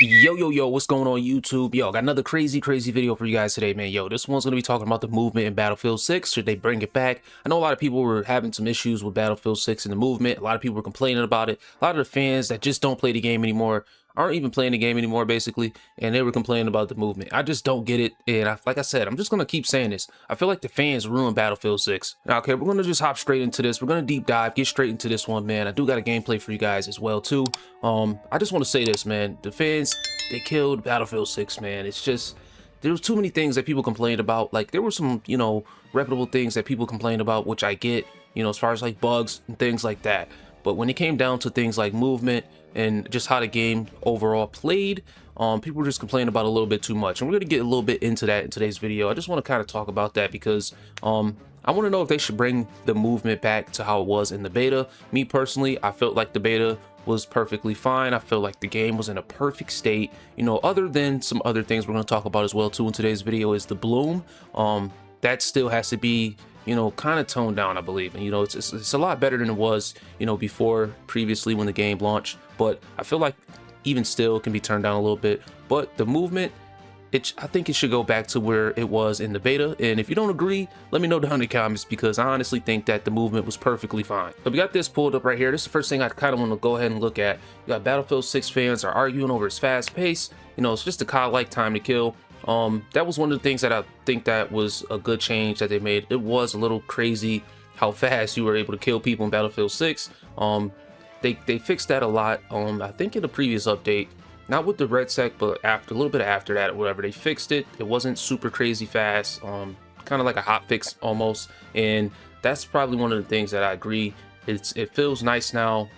Yo, what's going on YouTube? Yo, got another crazy video for you guys today, man. Yo, this one's gonna be talking about the movement in Battlefield 6. Should they bring it back? I know a lot of people were having some issues with Battlefield 6 and the movement. A lot of people were complaining about it. A lot of the fans that just don't play the game anymore aren't even playing the game anymore, basically, and they were complaining about the movement. I just don't get it, and like I said, I'm just gonna keep saying this. I feel like the fans ruined Battlefield 6. Now, okay, we're gonna just hop straight into this. We're gonna deep dive, get straight into this one, man. I do got a gameplay for you guys as well, too. I just want to say this, man. The fans, they killed Battlefield 6, man. It's just, there was too many things that people complained about. Like, there were some, reputable things that people complained about, which I get, as far as like bugs and things like that. But when it came down to things like movement and just how the game overall played, people were just complaining about a little bit too much. And we're going to get a little bit into that in today's video. I just want to kind of talk about that because I want to know if they should bring the movement back to how it was in the beta. Me personally, I felt like the beta was perfectly fine. I feel like the game was in a perfect state, other than some other things we're going to talk about as well too in today's video is the bloom. That still has to be, kind of toned down, I believe. And, it's a lot better than it was, before previously when the game launched. But I feel like even still it can be turned down a little bit. But the movement, I think it should go back to where it was in the beta. And if you don't agree, let me know down in the comments, because I honestly think that the movement was perfectly fine. So we got this pulled up right here. This is the first thing I kind of want to go ahead and look at. You got Battlefield 6 fans are arguing over its fast pace. It's just a COD-like time to kill. That was one of the things that I think that was a good change that they made. It was a little crazy how fast you were able to kill people in Battlefield 6. They fixed that a lot. I think in the previous update, not with the red sec, but after a little bit after that or whatever, they fixed it. It wasn't super crazy fast, kind of like a hot fix almost. And that's probably one of the things that I agree. It feels nice now.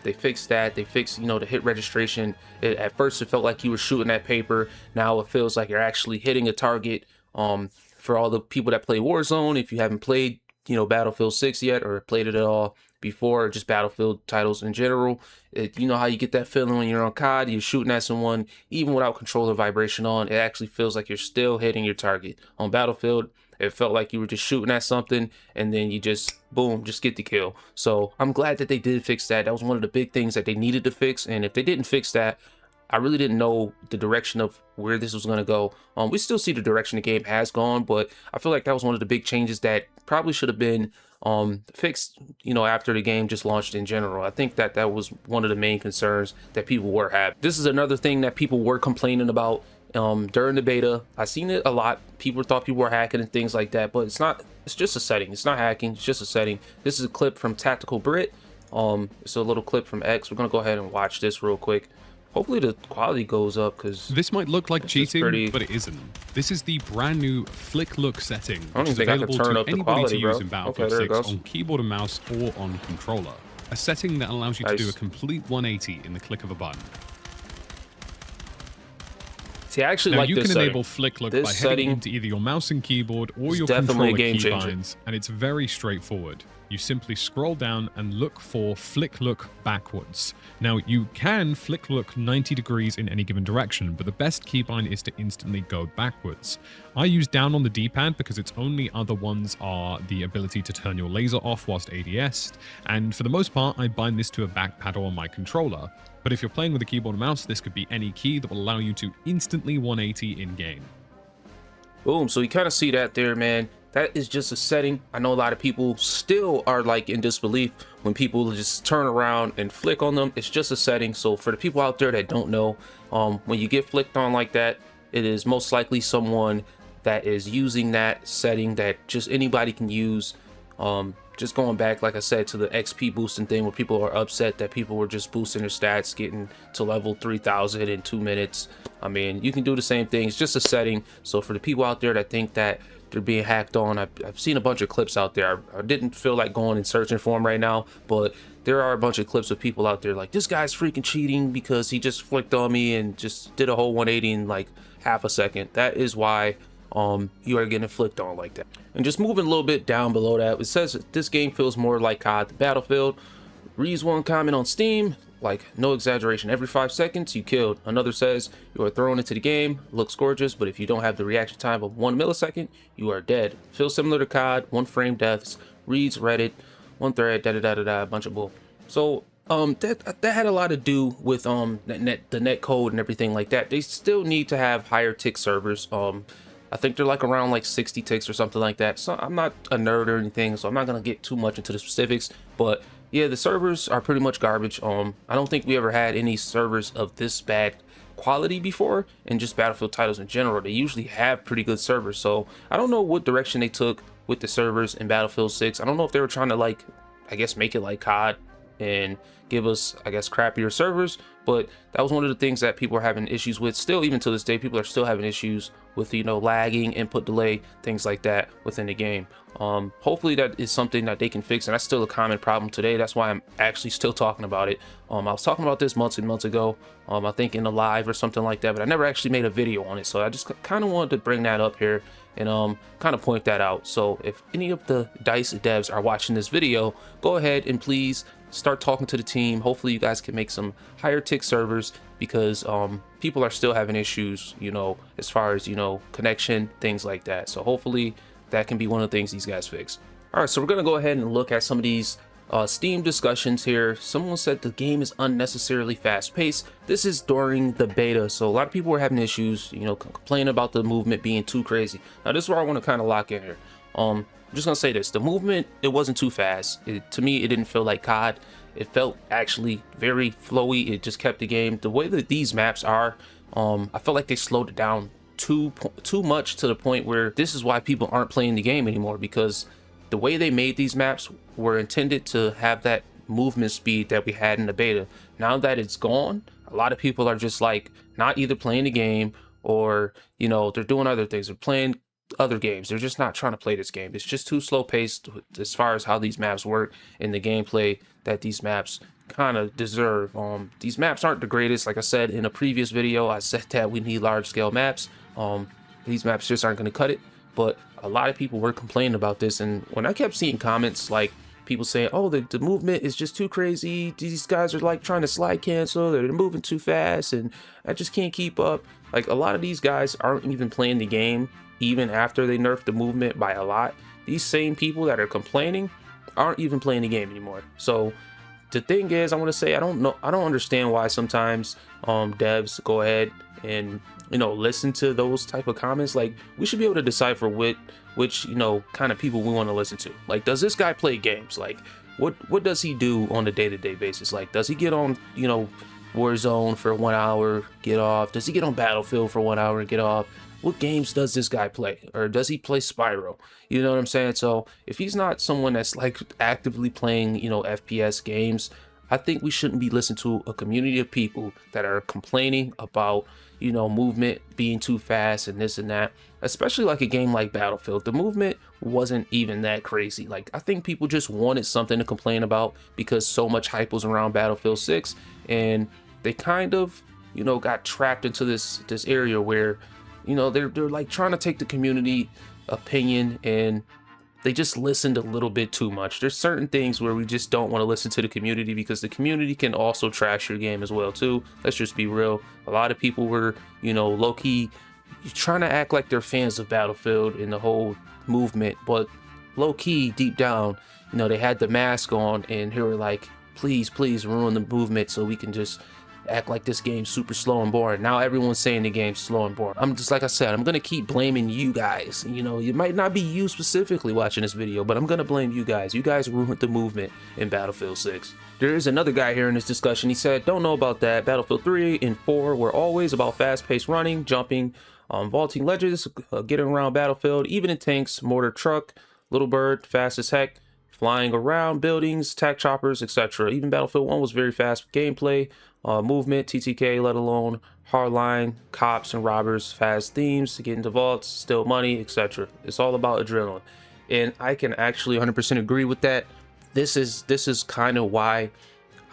They fixed that. They fixed, the hit registration. At first it felt like you were shooting at paper. Now it feels like you're actually hitting a target. For all the people that play Warzone, if you haven't played, Battlefield 6 yet or played it at all before, or just Battlefield titles in general, you know how you get that feeling when you're on COD, you're shooting at someone, even without controller vibration on, it actually feels like you're still hitting your target. On Battlefield, it felt like you were just shooting at something and then you just, boom, just get the kill. So I'm glad that they did fix that. That was one of the big things that they needed to fix. And if they didn't fix that, I really didn't know the direction of where this was going to go. We still see the direction the game has gone, but I feel like that was one of the big changes that probably should have been fixed, after the game just launched in general. I think that that was one of the main concerns that people were having. This is another thing that people were complaining about during the beta. I seen it a lot. People thought people were hacking and things like that, but it's not. It's just a setting. It's not hacking. It's just a setting. This is a clip from Tactical Brit. It's a little clip from X. We're gonna go ahead and watch this real quick. Hopefully the quality goes up, because this might look like cheating, but it isn't. This is the brand new Flick Look setting, which is available to anybody to use in Battlefield 6 on keyboard and mouse or on controller. A setting that allows you to do a complete 180 in the click of a button. See, I actually now, like you this can setting. enable Flick Look This by heading into either your mouse and keyboard or your definitely controller a game changer. keybinds, and it's very straightforward. You simply scroll down and look for Flick Look backwards. Now, you can Flick Look 90 degrees in any given direction, but the best keybind is to instantly go backwards. I use down on the D-pad because its only other ones are the ability to turn your laser off whilst ADS'd, and for the most part, I bind this to a back paddle on my controller. But if you're playing with a keyboard and mouse, this could be any key that will allow you to instantly 180 in-game. Boom, so you kind of see that there, man. That is just a setting. I know a lot of people still are like in disbelief when people just turn around and flick on them. It's just a setting. So for the people out there that don't know, when you get flicked on like that, it is most likely someone that is using that setting that just anybody can use. Just going back, like I said, to the XP boosting thing where people are upset that people were just boosting their stats, getting to level 3000 in 2 minutes. I mean, you can do the same thing. It's just a setting. So for the people out there that think that they're being hacked on, I've seen a bunch of clips out there. I didn't feel like going and searching for them right now, but there are a bunch of clips of people out there like, this guy's freaking cheating because he just flicked on me and just did a whole 180 in like half a second. That is why you are getting flicked on like that. And just moving a little bit down below that, it says this game feels more like COD than Battlefield. Reads one comment on Steam, like, no exaggeration, every 5 seconds you killed. Another says you are thrown into the game, looks gorgeous, but if you don't have the reaction time of 1 millisecond, you are dead. Feels similar to COD, 1 frame deaths. Reads Reddit, 1 thread, a bunch of bull. So That had a lot to do with the net code and everything like that. They still need to have higher tick servers. I think they're like around like 60 ticks or something like that. So I'm not a nerd or anything, so I'm not gonna get too much into the specifics. But yeah, the servers are pretty much garbage. I don't think we ever had any servers of this bad quality before, and just Battlefield titles in general. They usually have pretty good servers. So I don't know what direction they took with the servers in Battlefield 6. I don't know if they were trying to, like, I guess make it like COD and give us, I guess, crappier servers, but that was one of the things that people are having issues with. Still, even to this day, people are still having issues with, you know, lagging, input delay, things like that within the game. Hopefully that is something that they can fix, and that's still a common problem today. That's why I'm actually still talking about it. I was talking about this months and months ago, I think in a live or something like that, but I never actually made a video on it, so I just kind of wanted to bring that up here and kind of point that out. So if any of the DICE devs are watching this video, go ahead and please start talking to the team. Hopefully you guys can make some higher tick servers, because people are still having issues, you know, as far as, you know, connection, things like that. So hopefully that can be one of the things these guys fix. All right, so we're gonna go ahead and look at some of these Steam discussions here. Someone said the game is unnecessarily fast-paced. This is during the beta, so a lot of people were having issues, you know, complaining about the movement being too crazy. Now this is where I want to kind of lock in here. I'm just gonna say this: the movement, it wasn't too fast. To me, it didn't feel like COD. It felt actually very flowy. It just kept the game. The way that these maps are, I felt like they slowed it down too much, to the point where this is why people aren't playing the game anymore, because the way they made these maps were intended to have that movement speed that we had in the beta. Now that it's gone, a lot of people are just like not either playing the game, or, you know, they're doing other things. They're playing other games. They're just not trying to play this game. It's just too slow paced as far as how these maps work and the gameplay that these maps kind of deserve. These maps aren't the greatest. Like I said in a previous video, I said that we need large scale maps. These maps just aren't going to cut it. But a lot of people were complaining about this, and when I kept seeing comments like people saying, oh, the movement is just too crazy, these guys are like trying to slide cancel, they're moving too fast and I just can't keep up. Like, a lot of these guys aren't even playing the game even after they nerfed the movement by a lot. These same people that are complaining aren't even playing the game anymore. So the thing is, I want to say, I don't understand why sometimes devs go ahead and, you know, listen to those type of comments. Like, we should be able to decipher which you know, kind of people we want to listen to. Like, does this guy play games? Like, what does he do on a day-to-day basis? Like, does he get on, you know, Warzone for 1 hour, get off? Does he get on Battlefield for 1 hour and get off? What games does this guy play? Or does he play Spyro? You know what I'm saying? So if he's not someone that's like actively playing, you know, FPS games, I think we shouldn't be listening to a community of people that are complaining about, you know, movement being too fast and this and that. Especially like a game like Battlefield, the movement wasn't even that crazy. Like, I think people just wanted something to complain about because so much hype was around Battlefield 6, and they kind of, you know, got trapped into this area where, you know, they're like trying to take the community opinion, and they just listened a little bit too much. There's certain things where we just don't want to listen to the community, because the community can also trash your game as well too. Let's just be real. A lot of people were, you know, low-key trying to act like they're fans of Battlefield and the whole movement, but low-key deep down, you know, they had the mask on and they were like, please ruin the movement so we can just act like this game's super slow and boring. Now everyone's saying the game's slow and boring. I'm just, like I said, I'm gonna keep blaming you guys. You know, it might not be you specifically watching this video, but I'm gonna blame you guys. You guys ruined the movement in Battlefield 6. There is another guy here in this discussion. He said, don't know about that. Battlefield 3 and 4 were always about fast-paced running, jumping, vaulting ledges, getting around Battlefield, even in tanks, mortar truck, little bird, fast as heck, flying around buildings, tac choppers, etc. Even Battlefield 1 was very fast gameplay, movement, TTK, let alone hardline, cops and robbers, fast themes, get into vaults, steal money, etc. It's all about adrenaline, and I can actually 100% agree with that. This is kind of why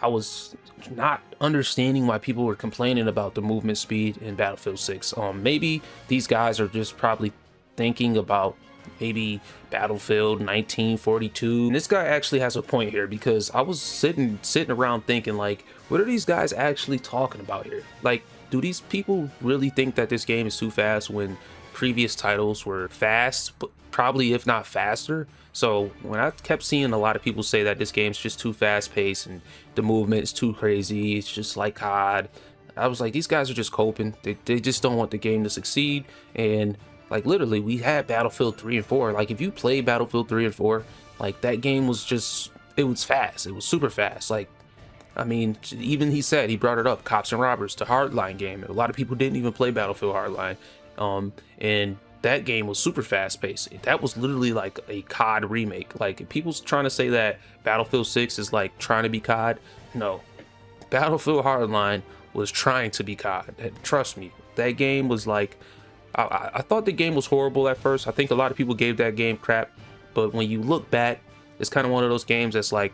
I was not understanding why people were complaining about the movement speed in Battlefield 6. Maybe these guys are just probably thinking about maybe Battlefield 1942. And this guy actually has a point here, because I was sitting around thinking, like, what are these guys actually talking about here? Like, do these people really think that this game is too fast when previous titles were fast, but probably if not faster. So when I kept seeing a lot of people say that this game's just too fast paced and the movement is too crazy, it's just like COD, I was like, these guys are just coping. They just don't want the game to succeed. And like literally, we had Battlefield 3 and 4. Like if you play Battlefield 3 and 4, like that game was just, it was fast. It was super fast. Like, I mean, even he brought it up, Cops and Robbers, the Hardline game. A lot of people didn't even play Battlefield Hardline. And that game was super fast paced. That was literally like a COD remake. Like if people's trying to say that Battlefield 6 is like trying to be COD, no. Battlefield Hardline was trying to be COD. Trust me, that game was like, I thought the game was horrible at first. I think a lot of people gave that game crap, but when you look back, it's kind of one of those games that's like,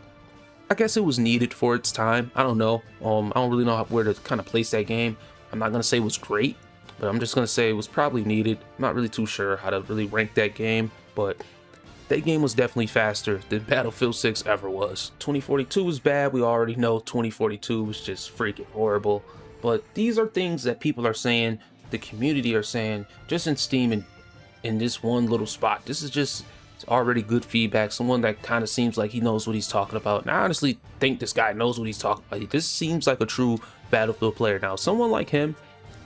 I guess it was needed for its time. I don't know. I don't really know where to kind of place that game. I'm not gonna say it was great, but I'm just gonna say it was probably needed. I'm not really too sure how to really rank that game, but that game was definitely faster than Battlefield 6 ever was. 2042 was bad. We already know 2042 was just freaking horrible. But these are things that people are saying, the community are saying, just in Steam and in this one little spot. This is just already good feedback. Someone that kind of seems like he knows what he's talking about. And I honestly think this guy knows what he's talking about. This seems like a true Battlefield player. Now, someone like him,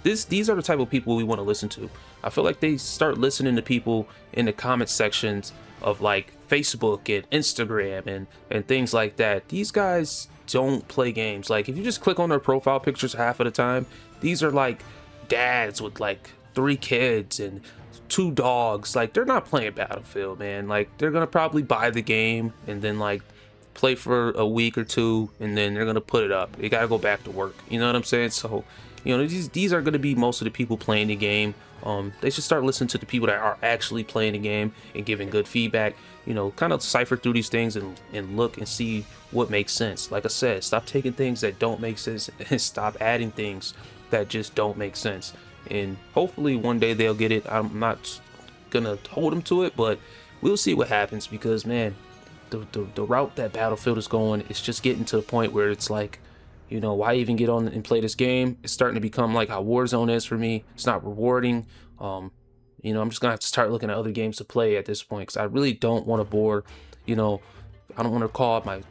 these are the type of people we want to listen to. I feel like they start listening to people in the comment sections of like Facebook and Instagram and things like that. These guys don't play games. Like if you just click on their profile pictures half of the time, these are like dads with like 3 kids and 2 dogs. Like they're not playing Battlefield, man. Like they're gonna probably buy the game and then like play for a week or 2 and then they're gonna put it up. They gotta go back to work, you know what I'm saying? So you know, these are gonna be most of the people playing the game. They should start listening to the people that are actually playing the game and giving good feedback. You know, kind of cipher through these things and look and see what makes sense. Like I said, stop taking things that don't make sense and stop adding things that just don't make sense. And hopefully one day they'll get it. I'm not gonna hold them to it, but we'll see what happens, because man, the route that Battlefield is going, it's just getting to the point where it's like, you know, why even get on and play this game? It's starting to become like how Warzone is for me. It's not rewarding. You know, I'm just gonna have to start looking at other games to play at this point, because I really don't want to bore, you know, I don't want to call my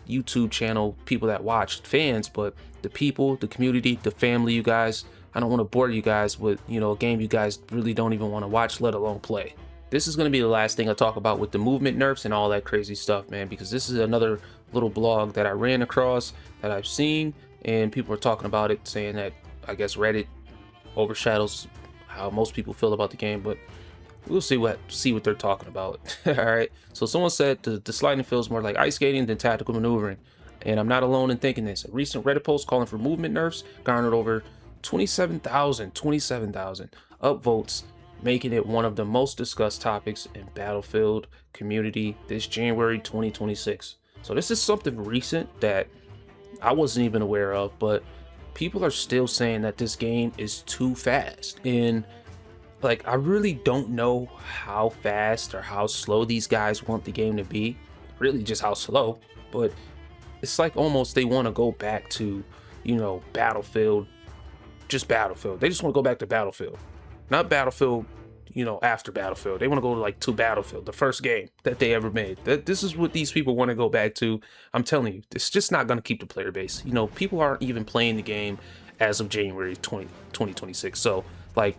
YouTube channel people that watch fans, but the people, the community, the family, you guys. I don't want to bore you guys with, you know, a game you guys really don't even want to watch, let alone play. This is going to be the last thing I talk about with the movement nerfs and all that crazy stuff, man, because this is another little blog that I ran across that I've seen, and people are talking about it, saying that I guess Reddit overshadows how most people feel about the game, but we'll see what they're talking about. All right. So someone said the sliding feels more like ice skating than tactical maneuvering, and I'm not alone in thinking this. A recent Reddit post calling for movement nerfs garnered over 27,000 upvotes, making it one of the most discussed topics in Battlefield community this January 2026. So this is something recent that I wasn't even aware of, but people are still saying that this game is too fast. And like, I really don't know how fast or how slow these guys want the game to be, really just how slow, but it's like almost they want to go back to, you know, Battlefield, just Battlefield. They just want to go back to Battlefield, not Battlefield, you know, after Battlefield. They want to go to Battlefield, the first game that they ever made. This is what these people want to go back to. I'm telling you, it's just not going to keep the player base. You know, people aren't even playing the game as of January 2026. So like,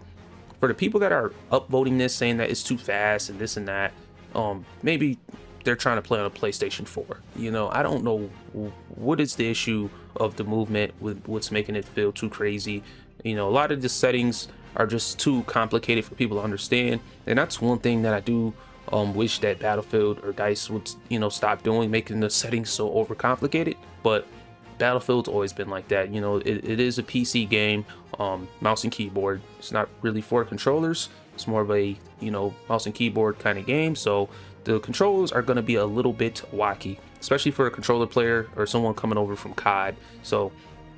for the people that are upvoting this, saying that it's too fast and this and that, maybe they're trying to play on a PlayStation 4. You know, I don't know what is the issue of the movement with what's making it feel too crazy. You know, a lot of the settings are just too complicated for people to understand, and that's one thing that I do wish that Battlefield or DICE would, you know, stop doing, making the settings so overcomplicated. But Battlefield's always been like that. You know, it is a PC game, mouse and keyboard. It's not really for controllers. It's more of a, you know, mouse and keyboard kind of game. So the controls are going to be a little bit wacky, especially for a controller player or someone coming over from COD. So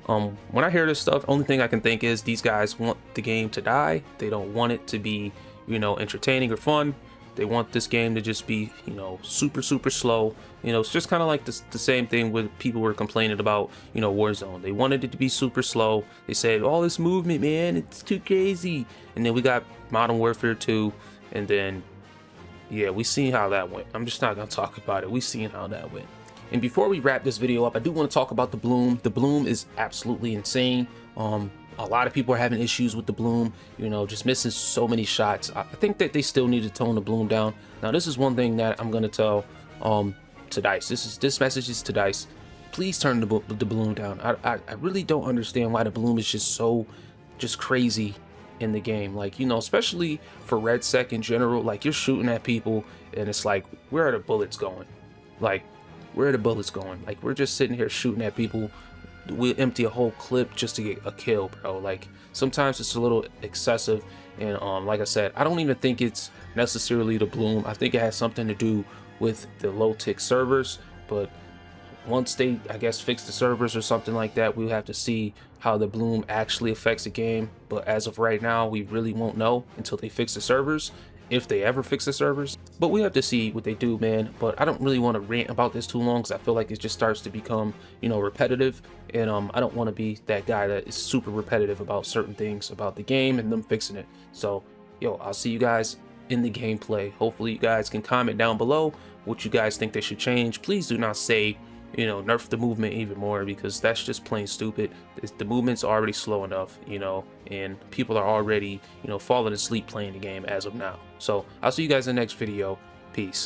when I hear this stuff, only thing I can think is these guys want the game to die. They don't want it to be, you know, entertaining or fun. They want this game to just be, you know, super slow. You know, it's just kind of like the same thing with people were complaining about, you know, Warzone. They wanted it to be super slow. They said, all this movement, man, it's too crazy. And then we got Modern Warfare 2, and then, yeah, we seen how that went. I'm just not gonna talk about it. We seen how that went. And before we wrap this video up, I do want to talk about the bloom. The bloom is absolutely insane. A lot of people are having issues with the bloom, you know, just missing so many shots. I think that they still need to tone the bloom down. Now, this is one thing that I'm gonna tell to Dice. This message is to Dice. Please turn the bloom down. I really don't understand why the bloom is just so crazy in the game. Like, you know, especially for Red Sec in general, like you're shooting at people and it's like, where are the bullets going? Like, where are the bullets going? Like, we're just sitting here shooting at people. We'll empty a whole clip just to get a kill, bro. Like, sometimes it's a little excessive. And like I said, I don't even think it's necessarily the bloom. I think it has something to do with the low tick servers. But once they, I guess, fix the servers or something like that, we'll have to see how the bloom actually affects the game. But as of right now, we really won't know until they fix the servers, if they ever fix the servers. But we have to see what they do, man. But I don't really want to rant about this too long, because I feel like it just starts to become, you know, repetitive. And I don't want to be that guy that is super repetitive about certain things about the game and them fixing it. So, yo, I'll see you guys in the gameplay. Hopefully you guys can comment down below what you guys think they should change. Please do not say, you know, nerf the movement even more, because that's just plain stupid. The movement's already slow enough, you know, and people are already, you know, falling asleep playing the game as of now. So I'll see you guys in the next video. Peace.